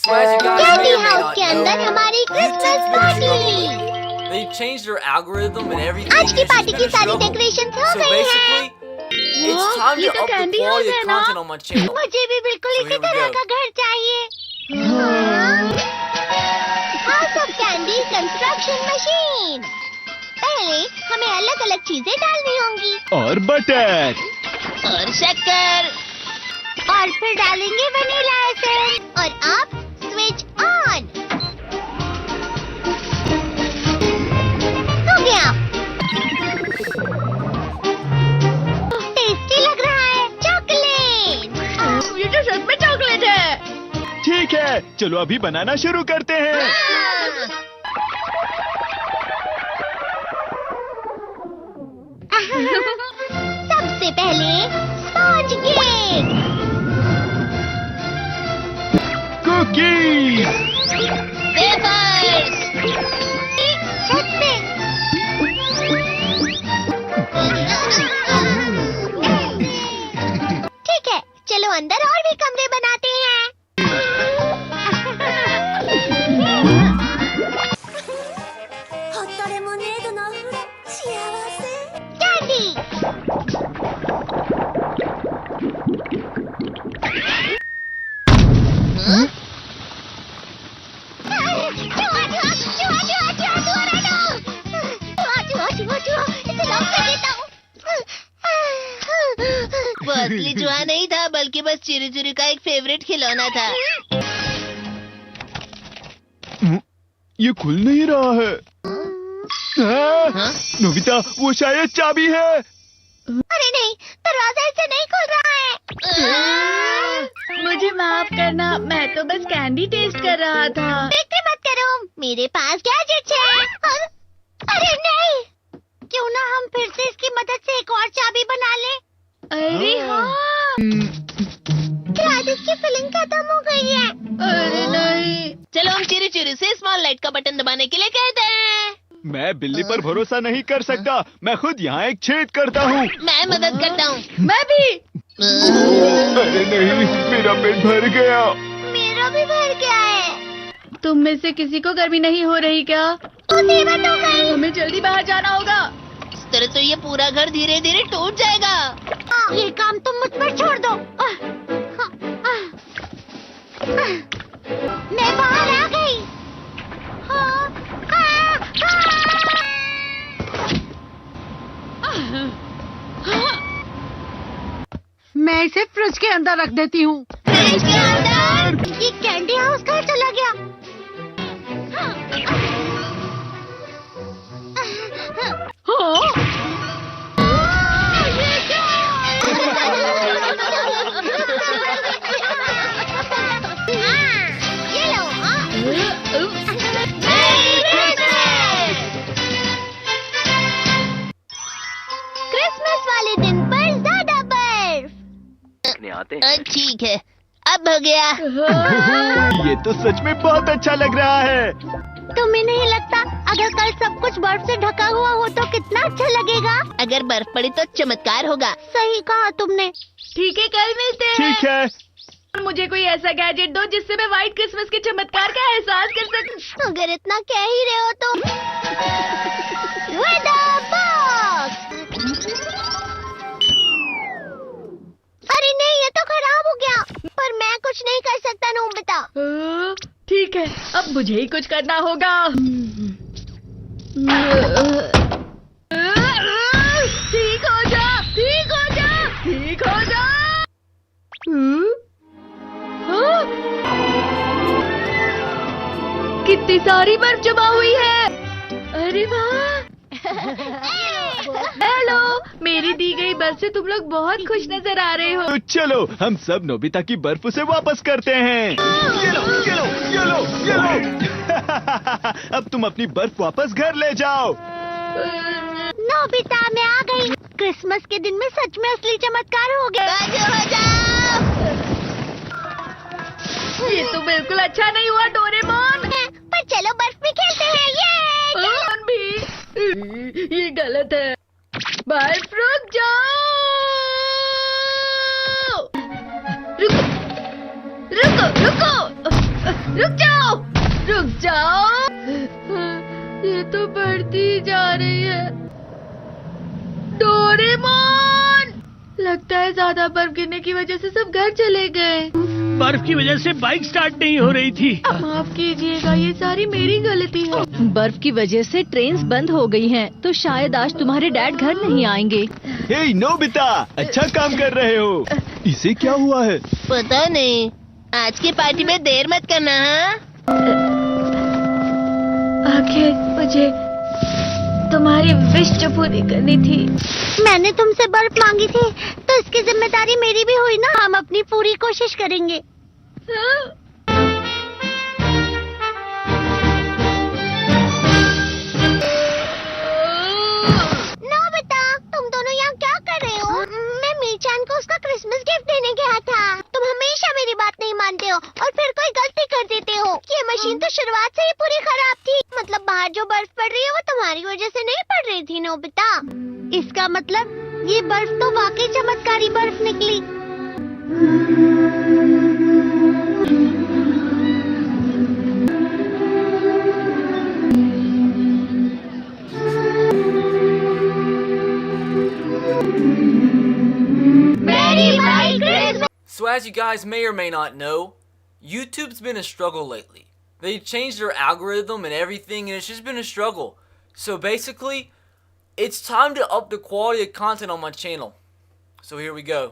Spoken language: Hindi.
as you guys candy may or may house not के अंदर know, हमारी Christmas YouTube's been party. struggling. They've changed their algorithm and everything. आज की It's just पार्टी been की a सारी struggle. डेकोरेशन हो So गई हैं। basically, it's time ये to तो up the candy quality house of है ना? content on my channel. मुझे भी बिल्कुल So इसी here we तरह go. का घर चाहिए। House of candy construction machine. पहले हमें अलग अलग चीजें डालनी होंगी और बटर और शक्कर, और फिर डालेंगे वनीला एसेंस और अब स्विच ऑन। हो गया। टेस्टी लग रहा है। चॉकलेट। ये तो सच में चॉकलेट है। ठीक है, चलो अभी बनाना शुरू करते हैं। सबसे पहले स्पॉन्ज केक, कुकीज, वेफर्स, छत पे। ठीक है, चलो अंदर और भी कमरे बनाते हैं। कैंडी। वो असली चूहा नहीं था, बल्कि बस चिरू चिरू का एक फेवरेट खिलौना था। ये खुल नहीं रहा है। हाँ? नोबिता, वो शायद चाबी है। अरे नहीं, दरवाजा ऐसे नहीं खुल रहा है। मुझे माफ करना, मैं तो बस कैंडी टेस्ट कर रहा था। फिक्र मत करो, मेरे पास गैजेट्स हैं। अरे नहीं, क्यों ना हम फिर से इसकी मदद से एक और चाबी बना लें? अरे हाँ। शायद इसकी फिलिंग खत्म हो गई है। अरे नहीं। चलो हम चिरू चिरू से स्मॉल लाइट का बटन दबाने के लिए कहते हैं। मैं बिल्ली पर भरोसा नहीं कर सकता। मैं खुद यहाँ एक छेद करता हूँ। मैं मदद करता हूँ। मैं भी। अरे नहीं, मेरा पेट भर गया। मेरा भी भर गया है। तुम में से किसी को गर्मी नहीं हो रही क्या? मुसीबत हो गई। हमें जल्दी बाहर जाना होगा। इस तरह तो ये पूरा घर धीरे धीरे टूट जाएगा। ये काम तुम मुझ पर छोड़ दो। मैं बाहर आ गई। मैं इसे फ्रिज के अंदर रख देती हूँ। फ्रिज के अंदर? ये कैंडी हाउस कहाँ चला गया? ये लो। क्रिसमस वाले दिन पर ज्यादा बर्फ। ठीक है, अब हो गया। ये तो सच में बहुत अच्छा लग रहा है। तुम्हें नहीं लगता अगर कल सब कुछ बर्फ से ढका हुआ हो तो कितना अच्छा लगेगा? अगर बर्फ पड़ी तो चमत्कार होगा। सही कहा तुमने। ठीक है, कल मिलते हैं। ठीक है। मुझे कोई ऐसा गैजेट दो जिससे मैं व्हाइट क्रिसमस के चमत्कार का एहसास कर सकूं। अगर इतना कह ही रहे हो तो वेदर बॉक्स। अरे नहीं, ये तो खराब हो गया। पर मैं कुछ नहीं कर सकता नोबिता। ठीक है, अब मुझे ही कुछ करना होगा। ठीक हो जा, ठीक हो जा, ठीक हो जा। हाँ? कितनी सारी बर्फ जमा हुई है। अरे वाह। हेलो, मेरी दी गई बर्फ से तुम लोग बहुत खुश नजर आ रहे हो। तो चलो हम सब नोबिता की बर्फ उसे वापस करते हैं। ये लो, ये लो, ये लो, ये लो। अब तुम अपनी बर्फ वापस घर ले जाओ। नोबिता, मैं आ गई। क्रिसमस के दिन में सच में असली चमत्कार हो गया। ये तो बिल्कुल अच्छा नहीं हुआ डोरेमोन। पर चलो बर्फ में खेलते हैं। ये डोरेमोन भी। ये गलत है। बर्फ रुक जाओ। रुको रुको रुको। रुक जाओ, रुक जाओ। ये तो बढ़ती ही जा रही है। डोरेमोन, लगता है ज्यादा बर्फ गिरने की वजह से सब घर चले गए। बर्फ की वजह से बाइक स्टार्ट नहीं हो रही थी। माफ कीजिएगा, ये सारी मेरी गलती है। बर्फ की वजह से ट्रेन्स बंद हो गई हैं, तो शायद आज तुम्हारे डैड घर नहीं आएंगे। हे नोबिता, अच्छा काम कर रहे हो। इसे क्या हुआ है? पता नहीं, आज की पार्टी में देर मत करना। हाँ, आखिर मुझे तुम्हारी विश जो पूरी करनी थी। मैंने तुमसे बर्फ मांगी थी, तो इसकी जिम्मेदारी मेरी भी हुई ना। हम अपनी पूरी कोशिश करेंगे। नोबिता, तुम दोनों यहाँ क्या कर रहे हो? मैं मीर-चान को उसका क्रिसमस गिफ्ट देने गया था। तुम हमेशा मेरी बात नहीं मानते हो और फिर कोई गलती कर देते हो। ये मशीन तो शुरुआत से ही पूरी खराब थी। मतलब बाहर जो बर्फ पड़ रही है वो तुम्हारी वजह से नहीं पड़ रही थी नोबिता। इसका मतलब ये बर्फ तो वाकई चमत्कारी बर्फ निकली। So as you guys may or may not know, YouTube's been a struggle lately. They changed their algorithm and everything, and it's just been a struggle. So basically, it's time to up the quality of content on my channel. So here we go.